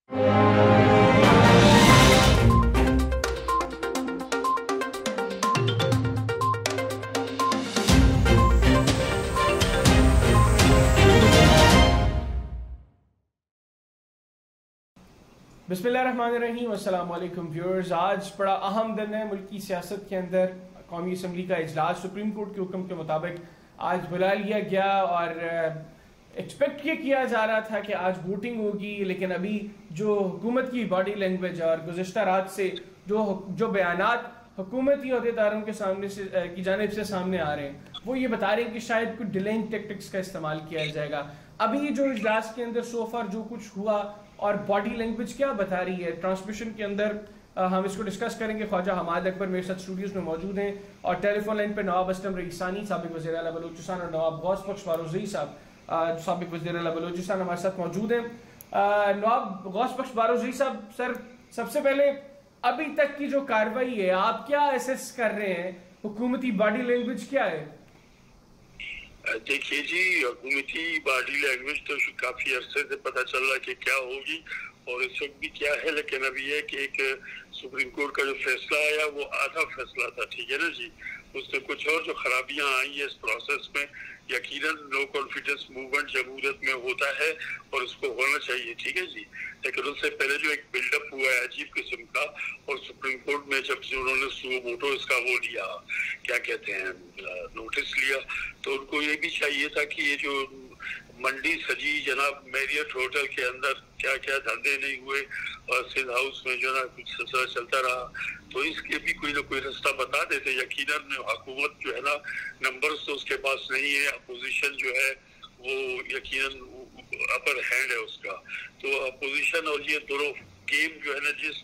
बिस्मिल्लाहिर्रहमानिर्रहीम, अस्सलाम वालेकुम व्यूअर्स। आज बड़ा अहम दिन है मुल्क की सियासत के अंदर। कौमी असम्बली का इजलास सुप्रीम कोर्ट के हुक्म के मुताबिक आज बुला लिया गया और एक्सपेक्ट ये किया जा रहा था कि आज वोटिंग होगी, लेकिन अभी जो हुकूमत की बॉडी लैंग्वेज और गुज़िश्ता रात से जो बयानात हुकूमती अहदेदारों के सामने से की जानिब से सामने आ रहे हैं वो ये बता रहे हैं कि शायद कुछ डिलेइंग टैक्टिक्स का इस्तेमाल किया जाएगा। अभी जो इजलास के अंदर सोफर जो कुछ हुआ और बॉडी लैंग्वेज क्या बता रही है ट्रांसमिशन के अंदर, हम इसको डिस्कस करेंगे। ख्वाजा हमाद अकबर मेरे साथ स्टूडियोज में मौजूद हैं और टेलीफोन लाइन पे नवाब असलम रईसानी साबिक वज़ीर आला बलूचिस्तान और नवाब गौस बख्श बारोज़ई साहब साबिक वज़ीर आला बलूचिस्तान हमारे साथ मौजूद हैं। नवाब गौस बख्श बारोज़ई साहब, सर सबसे पहले अभी तक की जो कार्रवाई है आप क्या असेस कर रहे हैं, हुकूमती बॉडी लैंग्वेज क्या है? देखिए जी, हुकूमती बॉडी लैंग्वेज तो काफी अरसे से पता चल रहा है कि क्या होगी और इस वक्त भी क्या है, लेकिन अभी है कि एक सुप्रीम कोर्ट का जो फैसला आया वो आधा फैसला था, ठीक है ना जी। उसमें कुछ और जो खराबियां आई है इस प्रोसेस में, यकीनन नो कॉन्फिडेंस मूवमेंट जमहूरियत में होता है और उसको होना चाहिए, ठीक है जी। लेकिन उससे पहले जो एक बिल्डअप हुआ है अजीब किस्म का, और सुप्रीम कोर्ट में जब उन्होंने सुओ मोटो इसका वो लिया, क्या कहते हैं, नोटिस लिया, तो उनको ये भी चाहिए था कि ये जो मंडी सजी जनाब मैरियट होटल के अंदर क्या क्या धंधे नहीं हुए और सिंध हाउस में जो ना कुछ सिलसिला चलता रहा, तो इसके भी कोई ना कोई रास्ता बता देते। यकीनन हुकूमत जो है ना, नंबर्स तो उसके पास नहीं है, अपोजिशन जो है वो यकीनन अपर हैंड है उसका, तो अपोजिशन और ये दोनों गेम जो है ना जिस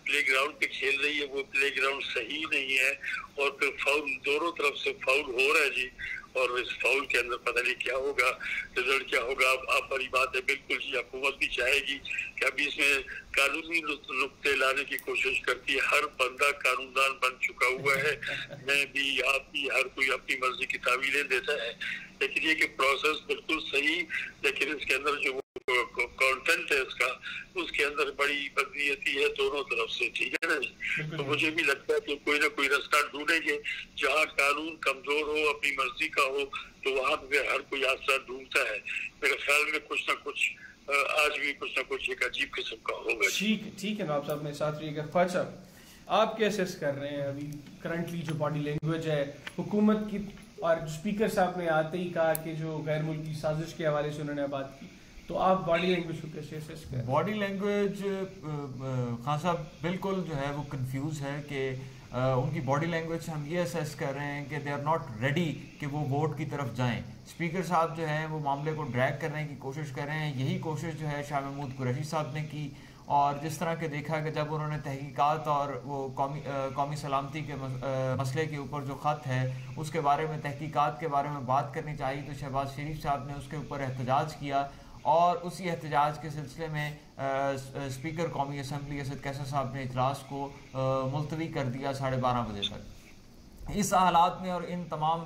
प्ले ग्राउंड पे खेल रही है वो प्ले ग्राउंड सही नहीं है और फिर फाउल दोनों तरफ से फाउल हो रहा है जी। और इस फाउल के अंदर पता नहीं क्या होगा, रिजल्ट क्या होगा। अब बड़ी बात है, बिल्कुल जी हुकूमत भी चाहेगी कि अभी इसमें कानूनी नुक्ते लाने की कोशिश करती है। हर बंदा कानूनदान बन चुका हुआ है, मैं भी, आप भी, हर कोई अपनी मर्जी की तावीलें देता है, लेकिन ये कि प्रोसेस बिल्कुल सही, लेकिन इसके अंदर जो कंटेंट है इसका, उसके अंदर बड़ी बदनीयती है दोनों तरफ से, ठीक है ना। तो मुझे भी लगता है कि कोई ना कोई रास्ता ढूंढेंगे, जहाँ कानून कमजोर हो, अपनी मर्जी का हो, तो वहाँ पे हर कोई आसरा ढूंढता है। मेरे ख्याल में कुछ ना कुछ आज भी कुछ ना कुछ एक अजीब किस्म का होगा। ठीक है नवाब साहब, मेरे साथ रहिएगा। ख्वाजा आप क्या असेस कर रहे हैं अभी करंटली जो बॉडी लैंग्वेज है हुकूमत की, और स्पीकर साहब ने आते ही कहा कि जो गैर मुल्की साजिश के हवाले से उन्होंने बात की, तो आप बॉडी लैंग्वेज को कैसे असेस करें? बॉडी लैंग्वेज खान साहब बिल्कुल जो है वो कंफ्यूज है कि उनकी बॉडी लैंग्वेज से हम ये असेस कर रहे हैं कि दे आर नॉट रेडी कि वो वोट की तरफ जाएं। स्पीकर साहब जो हैं वो मामले को ड्रैग करने की कोशिश कर रहे हैं। यही कोशिश जो है शाह महमूद कुरैशी साहब ने की, और जिस तरह के देखा कि जब उन्होंने तहकीकात और वो कौमी सलामती के मसले के ऊपर जो ख़त है उसके बारे में, तहकीकात के बारे में बात करनी चाहिए, तो शहबाज शरीफ साहब ने उसके ऊपर एहतजाज किया और उसी एहतजाज के सिलसिले में स्पीकर कौमी असम्बली असद कैसर साहब ने इजलास को मुलतवी कर दिया 12:30 बजे तक। इस हालात में और इन तमाम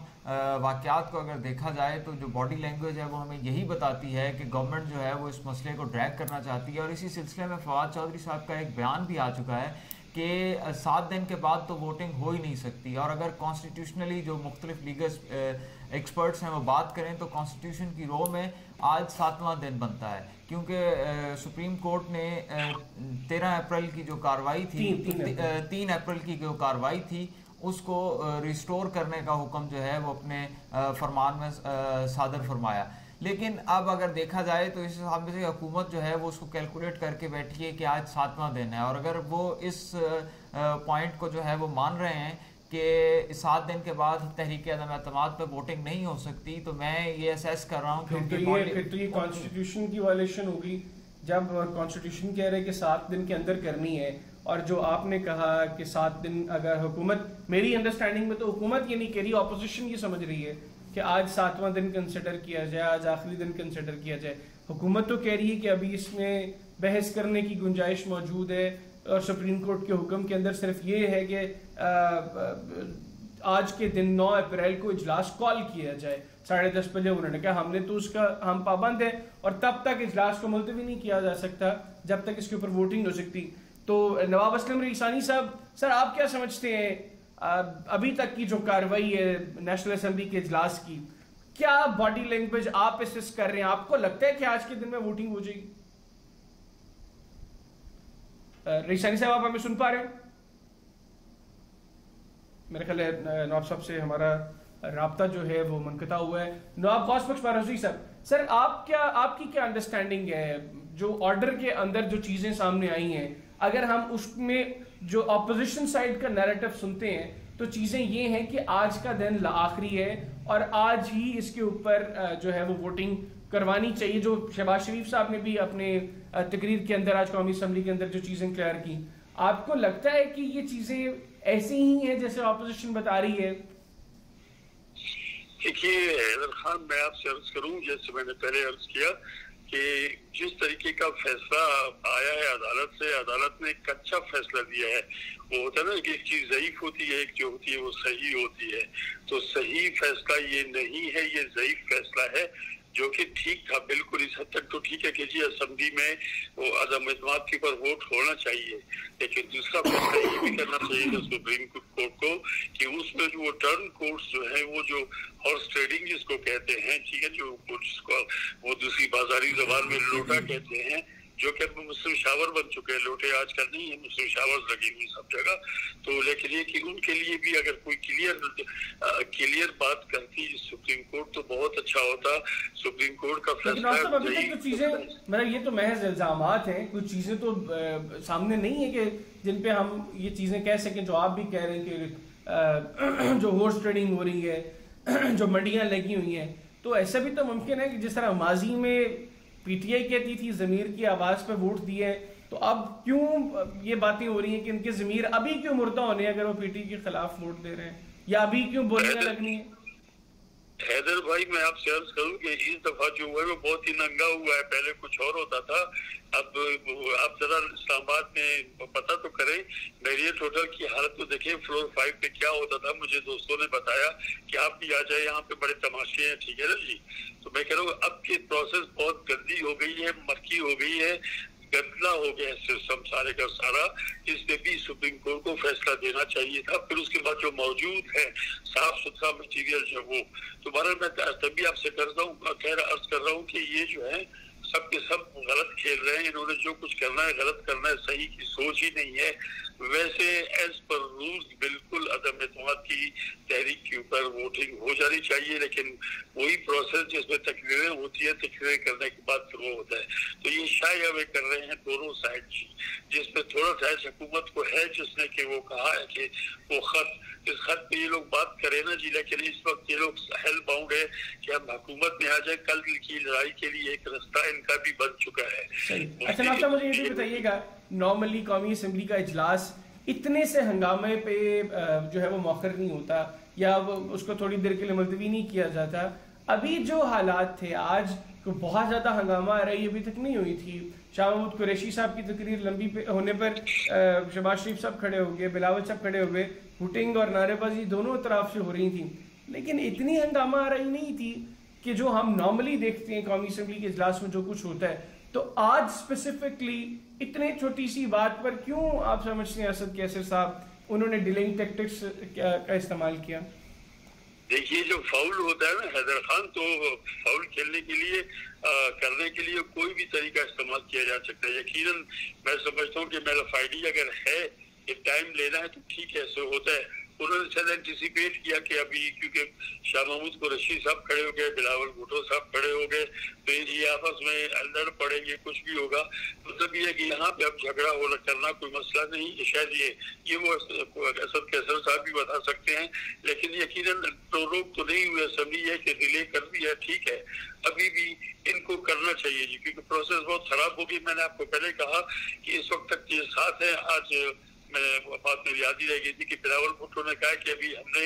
वाक़यात को अगर देखा जाए तो जो बॉडी लैंग्वेज है वो हमें यही बताती है कि गवर्नमेंट जो है वो इस मसले को ड्रैग करना चाहती है। और इसी सिलसिले में फवाद चौधरी साहब का एक बयान भी आ चुका है कि 7 दिन के बाद तो वोटिंग हो ही नहीं सकती, और अगर कॉन्स्टिट्यूशनली जो मुख्तलिफ लीगल एक्सपर्ट्स हैं वो बात करें तो कॉन्स्टिट्यूशन की रो में आज 7वां दिन बनता है, क्योंकि सुप्रीम कोर्ट ने 13 अप्रैल की जो कार्रवाई थी, 3 अप्रैल की जो कार्रवाई थी उसको रिस्टोर करने का हुक्म जो है वो अपने फरमान में सादर फरमाया। लेकिन अब अगर देखा जाए तो इस हिसाब से हुकूमत जो है वो उसको कैलकुलेट करके बैठी है कि आज 7वां दिन है, और अगर वो इस पॉइंट को जो है वो मान रहे हैं कि 7 दिन के बाद तहरीक अदम एतमाद पे वोटिंग नहीं हो सकती, तो मैं ये असेस कर रहा हूँ फिर तो ये कॉन्स्टिट्यूशन की वायलेशन होगी जब कॉन्स्टिट्यूशन कह रहे हैं कि 7 दिन के अंदर करनी है, और जो आपने कहा कि 7 दिन अगर हुकूमत, मेरी अंडरस्टैंडिंग में तो हुकूमत ये नहीं कह रही, ऑपोजिशन ये समझ रही है कि आज 7वां दिन कंसिडर किया जाए, आज आखिरी दिन कंसिडर किया जाए। हुकूमत तो कह रही है कि अभी इसमें बहस करने की गुंजाइश मौजूद है, और सुप्रीम कोर्ट के हुक्म के अंदर सिर्फ ये है कि आज के दिन 9 अप्रैल को इजलास कॉल किया जाए 10:30 बजे। उन्होंने कहा हमने तो उसका हम पाबंद है और तब तक इजलास को मुलतवी नहीं किया जा सकता जब तक इसके ऊपर वोटिंग हो सकती। तो नवाब असलम रईसानी साहब, सर आप क्या समझते हैं अभी तक की जो कार्रवाई है नेशनल असेंबली के इजलास की, क्या बॉडी लैंग्वेज आप असेस कर रहे हैं? आपको लगता है कि आज के दिन में वोटिंग हो जाएगी? रईसानी साहब, आप हमें सुन पा रहे हैं? मेरे ख्याल है नवाब साहब से हमारा राब्ता जो है वो मुनक़ता हुआ है। नवाब गौस बख्श फारूकी साहब, सर आपकी क्या अंडरस्टैंडिंग है जो ऑर्डर के अंदर जो चीजें सामने आई हैं, अगर हम उसमें जो अपोजिशन साइड का नैरेटिव सुनते हैं तो चीजें ये हैं कि आज का दिन आखिरी है और आज ही इसके ऊपर जो है वो वोटिंग करवानी चाहिए, जो शहबाज शरीफ साहब ने भी अपने तकरीर के अंदर आज कौमी असम्बली के अंदर जो चीजें क्लियर की। आपको लगता है कि ये चीजें ऐसी ही हैं जैसे ऑपोजिशन बता रही है? देखिए हैदर खान, मैं आपसे अर्ज करूं जैसे मैंने पहले अर्ज किया कि जिस तरीके का फैसला आया है अदालत से, अदालत ने एक अच्छा फैसला दिया है। वो होता है ना कि एक चीज ज़ईफ होती है, एक जो होती है वो सही होती है। तो सही फैसला ये नहीं है, ये ज़ईफ फैसला है जो कि ठीक था। बिल्कुल इस हद तक तो ठीक है कि जी असेंबली में वो अदम एतमाद के ऊपर वोट होना चाहिए, लेकिन दूसरा फैसला ये भी करना चाहिए था सुप्रीम कोर्ट को कि उसमें जो वो टर्न कोर्ट्स जो है, वो जो हॉर्स ट्रेडिंग जिसको कहते हैं, ठीक है, जो जिसको वो दूसरी बाजारी जबान में लोटा कहते हैं, जो कि अब मुस्लिम शावर बन चुके हैं। लोटे आजकल नहीं है, मुस्लिम शावर लगी हुई सब जगह। तो लेकिन ये कि उनके लिए भी अगर कोई क्लियर बात करती सुप्रीम कोर्ट तो बहुत अच्छा होता। सुप्रीम कोर्ट का फैसला अभी तक तो चीजें मतलब ये तो महज इल्जामात हैं, कुछ चीजें तो सामने नहीं है कि जिन पे हम ये चीजें कह सकें जो आप भी कह रहे हैं कि जो हॉर्स ट्रेडिंग हो रही है, जो मंडियां लगी हुई हैं, तो ऐसा भी तो मुमकिन है कि जिस तरह माजी में पीटीआई कहती थी ज़मीर की आवाज पे वोट दिए, तो अब क्यों ये बातें हो रही हैं कि इनके ज़मीर अभी क्यों मुर्दा होने अगर वो पीटीआई के खिलाफ वोट दे रहे हैं, या अभी क्यों बोलियां लगनी है? हैदर भाई, मैं आपसे अर्ज करूं कि इस दफा जो हुआ है वो बहुत ही नंगा हुआ है। पहले कुछ और होता था। अब आप जरा इस्लामाबाद में पता तो करें, मैरियट होटल की हालत तो देखें, फ्लोर 5 पे क्या होता था। मुझे दोस्तों ने बताया कि आप भी आ जाए, यहाँ पे बड़े तमाशे हैं, ठीक है ना जी। तो मैं कह रहा हूँ अब की प्रोसेस बहुत गंदी हो गई है, मक्खी हो गई है, गंदा हो गया सिस्टम सारे का सारा। इसमें भी सुप्रीम कोर्ट को फैसला देना चाहिए था। फिर उसके बाद जो मौजूद है साफ सुथरा मटीरियल जो वो, दोबारा मैं तभी आपसे अर्ज कर रहा हूँ कि ये जो है सब के सब गलत खेल रहे हैं। इन्होंने जो कुछ करना है गलत करना है, सही की सोच ही नहीं है। वैसे एज पर रूल्स बिल्कुल अदम एतमाद की तहरीक के ऊपर वोटिंग हो जानी चाहिए, लेकिन वही प्रोसेस जिसमें तकरीरें होती है, तकरीरें करने के बाद फिर वो होता है। तो ये शायद वे कर रहे हैं दोनों साइड, जिसमें थोड़ा सा हुकूमत को है जिसने कि वो कहा है कि वो इस खत पे ये लोग बात करें ना जी, लेकिन इस वक्त ये लोग हेल बाउंड है कि हम हुकूमत में आ जाए। कल की लड़ाई के लिए एक रास्ता इनका भी बन चुका है। अच्छा नाफ्ता, मुझे ये भी बताइएगा, नॉर्मली कौमी असम्बली का इजलास इतने से हंगामे पे जो है वो मौखर नहीं होता या उसको थोड़ी देर के लिए मुलतवी नहीं किया जाता। अभी जो हालात थे आज तो बहुत ज्यादा हंगामा आ रही अभी तक नहीं हुई थी। शाह महमूद कुरैशी साहब की तकरीर लंबी होने पर शहबाज शरीफ साहब खड़े हो गए, बिलावल साहब खड़े हो गए, हुटिंग और नारेबाजी दोनों तरफ से हो रही थी, लेकिन इतनी हंगामा आ रही नहीं थी कि जो हम नॉर्मली देखते हैं कौमी असम्बली के इजलास में जो कुछ होता है। तो आज स्पेसिफिकली इतने छोटी सी बात पर क्यों आप समझते हैं असद कैसर साहब उन्होंने डिलेइंग टैक्टिक्स का इस्तेमाल किया? देखिए, जो फाउल होता है ना हैदर खान, तो फाउल खेलने के लिए करने के लिए कोई भी तरीका इस्तेमाल किया जा सकता है। यकीनन मैं समझता हूँ कि मेलाफाइडी अगर है, एक टाइम लेना है तो ठीक है, ऐसा होता है। उन्होंने शायद एंटिसिपेट किया कि अभी क्योंकि शाह महमूद कुरैशी साहब खड़े हो गए, बिलावल भुट्टो साहब खड़े हो गए, तो ये आपस में लड़ पड़ेंगे, कुछ भी होगा। मतलब ये है कि यहाँ पे अब झगड़ा हो करना कोई मसला नहीं। शायद ये वो असद कैसर साहब भी बता सकते हैं, लेकिन यकीनन तो रोक तो नहीं हुए। असेंबली है कि डिले कर दिया, ठीक है, अभी भी इनको करना चाहिए जी, क्योंकि प्रोसेस बहुत खराब होगी। मैंने आपको पहले कहा कि इस वक्त तक ये साथ है। आज मैं बात मेरी याद ही रह गई थी कि बिलावल भुट्टो ने कहा कि अभी हमने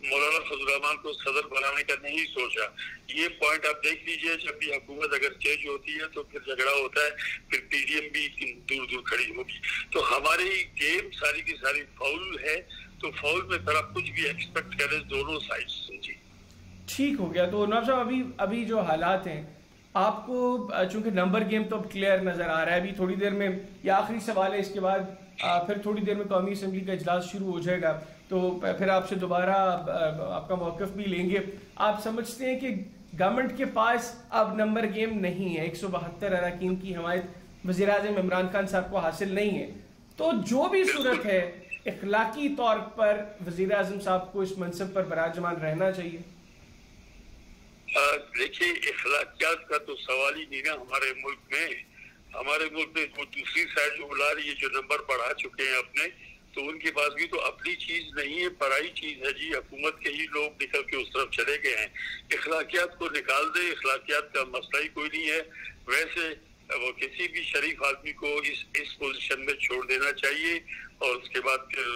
मौलाना फजल रहमान को सदर बनाने का नहीं सोचा। ये पॉइंट आप देख लीजिए, जब भी हुकूमत अगर चेंज होती है तो फिर झगड़ा होता है, फिर पीडीएम भी दूर दूर खड़ी होगी। तो हमारी गेम सारी की सारी फाउल है। तो फाउल में फिर आप कुछ भी एक्सपेक्ट करें दोनों साइड से। जी ठीक हो गया। तो नवाब साहब अभी जो हालात हैं आपको, चूंकि नंबर गेम तो अब क्लियर नजर आ रहा है, अभी थोड़ी देर में ये आखिरी सवाल है, इसके बाद फिर थोड़ी देर में कौमी असम्बली का इजलास शुरू हो जाएगा, तो फिर आपसे दोबारा आपका मौक़िफ़ भी लेंगे। आप समझते हैं कि गवर्नमेंट के पास अब नंबर गेम नहीं है, 172 अरकान की हमायत वज़ीर-ए-आज़म इमरान खान साहब को हासिल नहीं है, तो जो भी सूरत है इखलाकी तौर पर वज़ीर-ए-आज़म साहब को इस मनसब पर बराजमान रहना चाहिए। देखिए, इखलाकियात का तो सवाल ही नहीं ना हमारे मुल्क में। हमारे मुल्क में वो दूसरी साइड जो बुला रही है, जो नंबर बढ़ा चुके हैं अपने, तो उनके पास भी तो अपनी चीज नहीं है, पराई चीज है जी। हुकूमत के ही लोग निकल के उस तरफ चले गए हैं। इखलाकियात को निकाल दे, इखलाकियात का मसला ही कोई नहीं है। वैसे वो किसी भी शरीफ आदमी को इस पोजीशन में छोड़ देना चाहिए और उसके बाद फिर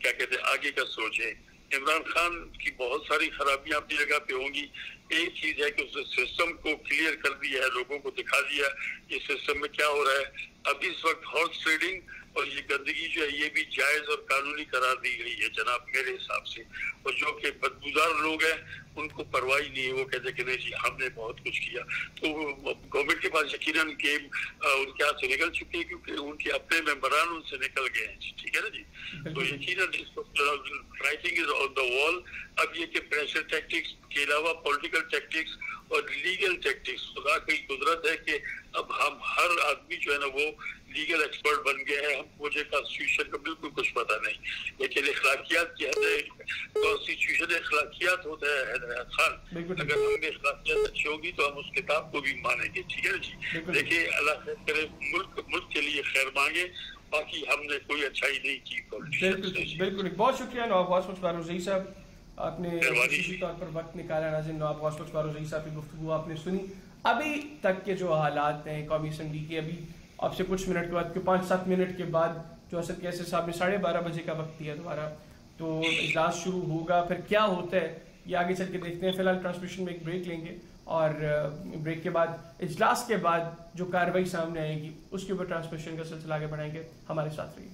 क्या कहते हैं आगे का सोचे। इमरान खान की बहुत सारी खराबियां अपनी जगह पे होंगी। एक चीज है कि उसने सिस्टम को क्लियर कर दिया है, लोगों को दिखा दिया कि सिस्टम में क्या हो रहा है। अब इस वक्त हॉर्स ट्रेडिंग और ये गंदगी जो है ये भी जायज और कानूनी करार दी गई है जनाब, मेरे हिसाब से। और जो कि बदबूदार लोग हैं उनको परवाह नहीं है, वो कहते कि नहीं जी हमने बहुत कुछ किया। तो गवर्नमेंट के पास यकीनन गेम उनके हाथ से निकल चुकी है, क्योंकि उनके अपने मेंबरान उनसे निकल गए हैं। ठीक है ना जी। तो यकीनन writing is on the wall. अब ये कि प्रेशर टैक्टिक्स के अलावा पॉलिटिकल टैक्टिक्स और लीगल टैक्टिक्स, खुदा की कुदरत है कि अब हम हर आदमी जो है ना वो लीगल एक्सपर्ट बन गए हैं। हम मुझे कॉन्स्टिट्यूशन का बिल्कुल कुछ पता नहीं, लेकिन इखलाकियात की हद, कॉन्स्टिट्यूशन इखलाकियात होता है खान। अगर हमें इखलाकियात अच्छी होगी तो हम उस किताब को भी मानेंगे। ठीक है जी। देखिए, अल्लाह करे मुल्क के लिए खैर मांगे, बाकी हमने कोई अच्छाई नहीं की। बिल्कुल, बहुत शुक्रिया नवाब गौस फारूज़ई साहब, आपने इसी तौर पर वक्त निकाला। नाज़रीन, नवाब गौस फारूज़ई साहब की गुफ्तगू आपने सुनी। अभी तक के जो हालात हैं कौमी असम्बली के, अभी आपसे कुछ मिनट के बाद, 5-7 मिनट के बाद जो असद कैसर साहब ने 12:30 बजे का वक्त दिया दोबारा, तो इजलास शुरू होगा। फिर क्या होता है ये आगे चल के देखते हैं। फिलहाल ट्रांसमिशन में एक ब्रेक लेंगे और ब्रेक के बाद इजलास के बाद जो कार्रवाई सामने आएगी उसके ऊपर ट्रांसमिशन का सिलसिला आगे बढ़ाएंगे। हमारे साथ रहिए।